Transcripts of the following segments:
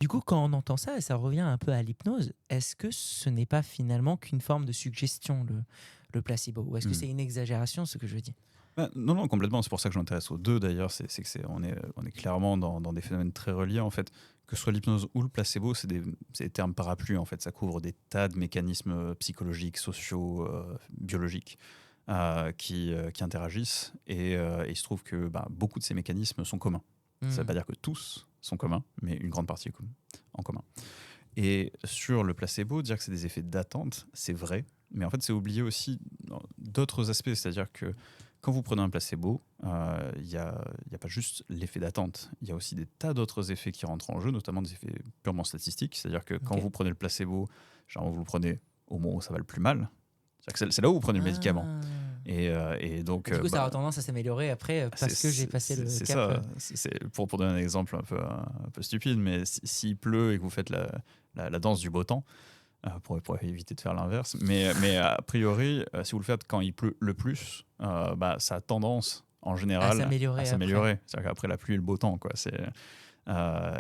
Du coup, quand on entend ça, et ça revient un peu à l'hypnose, est-ce que ce n'est pas finalement qu'une forme de suggestion, le placebo? Ou est-ce que Mmh. c'est une exagération, ce que je dis? Non, non, complètement. C'est pour ça que je m'intéresse aux 2 d'ailleurs. C'est que on est clairement dans des phénomènes très reliés en fait. Que ce soit l'hypnose ou le placebo, c'est des termes parapluies en fait. Ça couvre des tas de mécanismes, psychologiques, sociaux, biologiques, qui interagissent et il se trouve que, bah, beaucoup de ces mécanismes sont communs. Ça ne veut pas Mmh. dire que tous sont communs, mais une grande partie est en commun. Et sur le placebo, dire que c'est des effets d'attente, c'est vrai, mais en fait, c'est oublier aussi d'autres aspects. C'est-à-dire que quand vous prenez un placebo, il y a pas juste l'effet d'attente. Il y a aussi des tas d'autres effets qui rentrent en jeu, notamment des effets purement statistiques. C'est-à-dire que quand OK. vous prenez le placebo, genre vous le prenez au moment où ça va le plus mal. C'est-à-dire que c'est là où vous prenez le médicament. Ah! Et donc, Du coup, ça bah, aura tendance à s'améliorer après, parce que j'ai passé le c'est cap, ça. Pour donner un exemple un peu stupide, mais s'il pleut et que vous faites la danse du beau temps, pour éviter de faire l'inverse. Mais a priori, si vous le faites quand il pleut le plus, bah, ça a tendance, en à général, à s'améliorer après. s'améliorer. C'est-à-dire qu'après la pluie et le beau temps, quoi.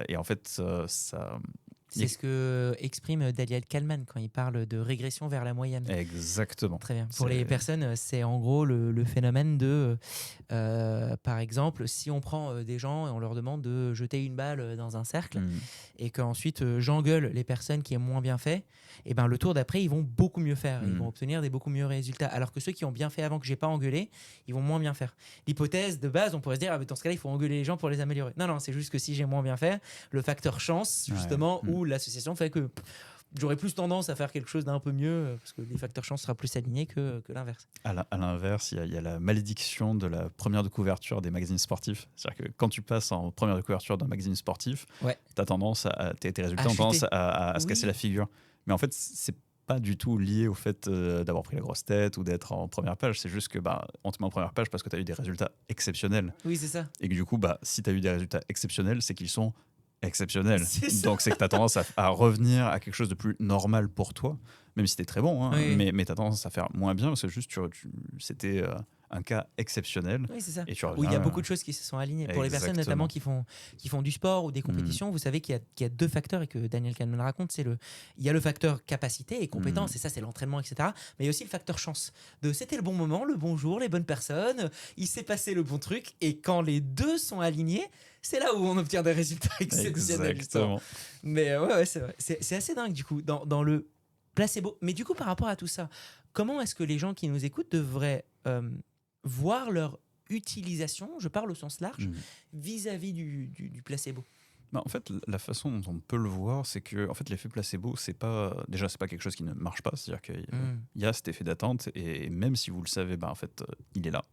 Et en fait, ça. il y C'est ce que exprime Daniel Kahneman quand il parle de régression vers la moyenne. Exactement. Très bien. Pour les C'est. personnes, c'est en gros le phénomène de, par exemple, si on prend des gens et on leur demande de jeter une balle dans un cercle, Hmm. et qu'ensuite j'engueule les personnes qui ont moins bien fait, et ben le tour d'après, ils vont beaucoup mieux faire. Ils vont Hmm. obtenir des beaucoup mieux résultats. Alors que ceux qui ont bien fait avant que j'ai pas engueulé, ils vont moins bien faire. L'hypothèse de base, on pourrait se dire, ah, mais dans ce cas-là, il faut engueuler les gens pour les améliorer. Non, non, c'est juste que si j'ai moins bien fait, le facteur chance, Ouais. justement, Hmm. ou l'association fait que j'aurais plus tendance à faire quelque chose d'un peu mieux, parce que les facteurs chance sera plus alignés que l'inverse. À l'inverse, il y a la malédiction de la première de couverture des magazines sportifs. C'est-à-dire que quand tu passes en première de couverture d'un magazine sportif, Ouais. tes À résultats ont tendance chuter. à se casser la Oui. figure. Mais en fait, c'est pas du tout lié au fait d'avoir pris la grosse tête ou d'être en première page. C'est juste que bah, on te met en première page parce que tu as eu des résultats exceptionnels. Oui, c'est ça. Et que du coup, bah, si tu as eu des résultats exceptionnels, c'est qu'ils sont exceptionnels. C'est ça. Donc c'est que tu as tendance à revenir à quelque chose de plus normal pour toi, même si tu es très bon, hein, Oui, mais tu as tendance à faire moins bien parce que juste c'était un cas exceptionnel oui, c'est ça. et tu Où il y reviens. a beaucoup de choses qui se sont alignées. Pour les personnes notamment Exactement. qui font du sport ou des Mm, compétitions, vous savez qu'il y a deux facteurs et que Daniel Kahneman raconte. Il y a le facteur capacité et mm, compétence, et ça c'est l'entraînement, etc. Mais il y a aussi le facteur chance. C'était le bon moment, le bon jour, les bonnes personnes, il s'est passé le bon truc. Et quand les deux sont alignés, c'est là où on obtient des résultats exceptionnels, justement. exactement. Mais ouais, c'est vrai. C'est assez dingue du coup dans le placebo. Mais du coup, par rapport à tout ça, comment est-ce que les gens qui nous écoutent devraient voir leur utilisation, je parle au sens large, Mm. vis-à-vis du placebo? Bah, en fait, la façon dont on peut le voir, c'est que en fait, l'effet placebo, c'est pas quelque chose qui ne marche pas. C'est-à-dire qu'il Hmm. y a cet effet d'attente et même si vous le savez, bah, en fait, il est là.